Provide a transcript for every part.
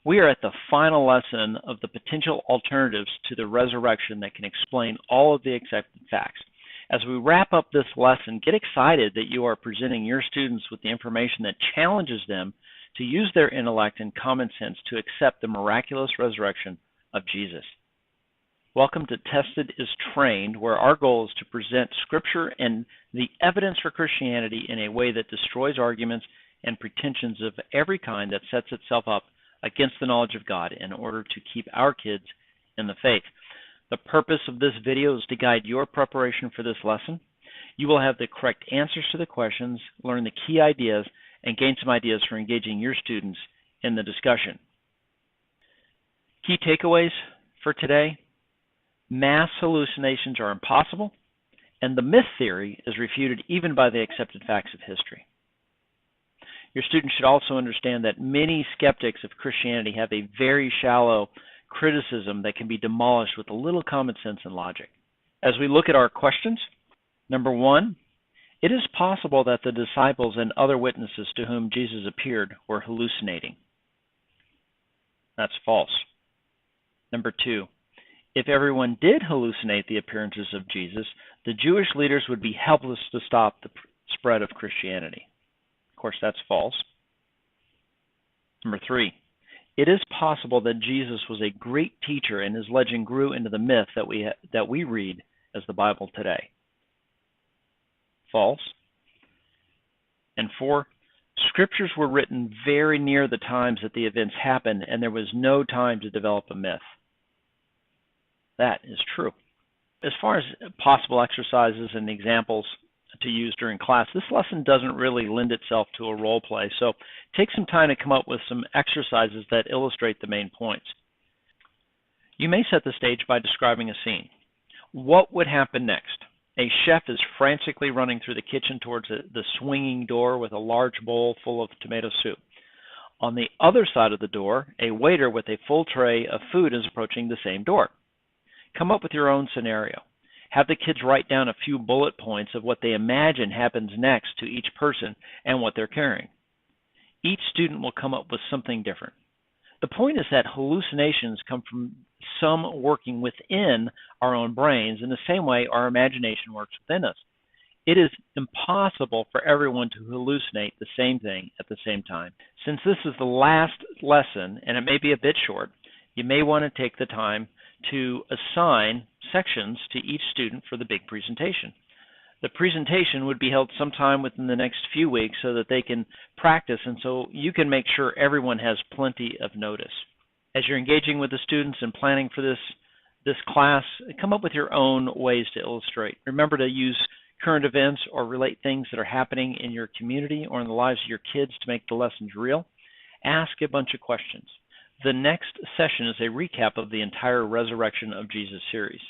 We are at the final lesson of the potential alternatives to the resurrection that can explain all of the accepted facts. As we wrap up this lesson, get excited that you are presenting your students with the information that challenges them to use their intellect and common sense to accept the miraculous resurrection of Jesus. Welcome to Tested is Trained, where our goal is to present Scripture and the evidence for Christianity in a way that destroys arguments and pretensions of every kind that sets itself up against the knowledge of God in order to keep our kids in the faith. The purpose of this video is to guide your preparation for this lesson. You will have the correct answers to the questions, learn the key ideas, and gain some ideas for engaging your students in the discussion. Key takeaways for today: mass hallucinations are impossible, and the myth theory is refuted even by the accepted facts of history. Your students should also understand that many skeptics of Christianity have a very shallow criticism that can be demolished with a little common sense and logic. As we look at our questions, number one, it is possible that the disciples and other witnesses to whom Jesus appeared were hallucinating. That's false. Number two, if everyone did hallucinate the appearances of Jesus, the Jewish leaders would be helpless to stop the spread of Christianity. Of course, that's false. Number three, it is possible that Jesus was a great teacher and his legend grew into the myth that we read as the Bible today. False. And four, scriptures were written very near the times that the events happened, and there was no time to develop a myth. That is true. As far as possible exercises and examples to use during class, this lesson doesn't really lend itself to a role play, so take some time to come up with some exercises that illustrate the main points. You may set the stage by describing a scene. What would happen next? A chef is frantically running through the kitchen towards the swinging door with a large bowl full of tomato soup. On the other side of the door, a waiter with a full tray of food is approaching the same door. Come up with your own scenario. Have the kids write down a few bullet points of what they imagine happens next to each person and what they're carrying. Each student will come up with something different. The point is that hallucinations come from some working within our own brains in the same way our imagination works within us. It is impossible for everyone to hallucinate the same thing at the same time. Since this is the last lesson, and it may be a bit short, you may want to take the time to assign sections to each student for the big presentation. The presentation would be held sometime within the next few weeks so that they can practice and so you can make sure everyone has plenty of notice. As you're engaging with the students and planning for this class, come up with your own ways to illustrate. Remember to use current events or relate things that are happening in your community or in the lives of your kids to make the lessons real. Ask a bunch of questions. The next session is a recap of the entire Resurrection of Jesus series.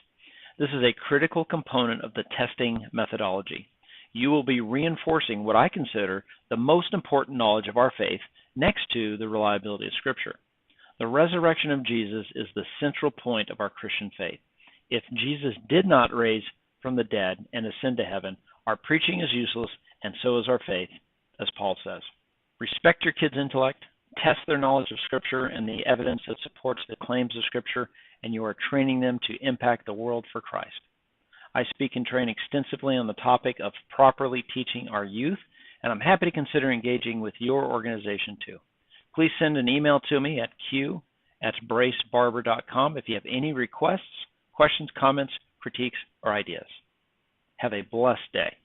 This is a critical component of the testing methodology. You will be reinforcing what I consider the most important knowledge of our faith next to the reliability of Scripture. The resurrection of Jesus is the central point of our Christian faith. If Jesus did not raise from the dead and ascend to heaven, our preaching is useless and so is our faith, as Paul says. Respect your kids' intellect. Test their knowledge of Scripture and the evidence that supports the claims of Scripture, and you are training them to impact the world for Christ. I speak and train extensively on the topic of properly teaching our youth, and I'm happy to consider engaging with your organization too. Please send an email to me at q@bracebarber.com if you have any requests, questions, comments, critiques, or ideas. Have a blessed day.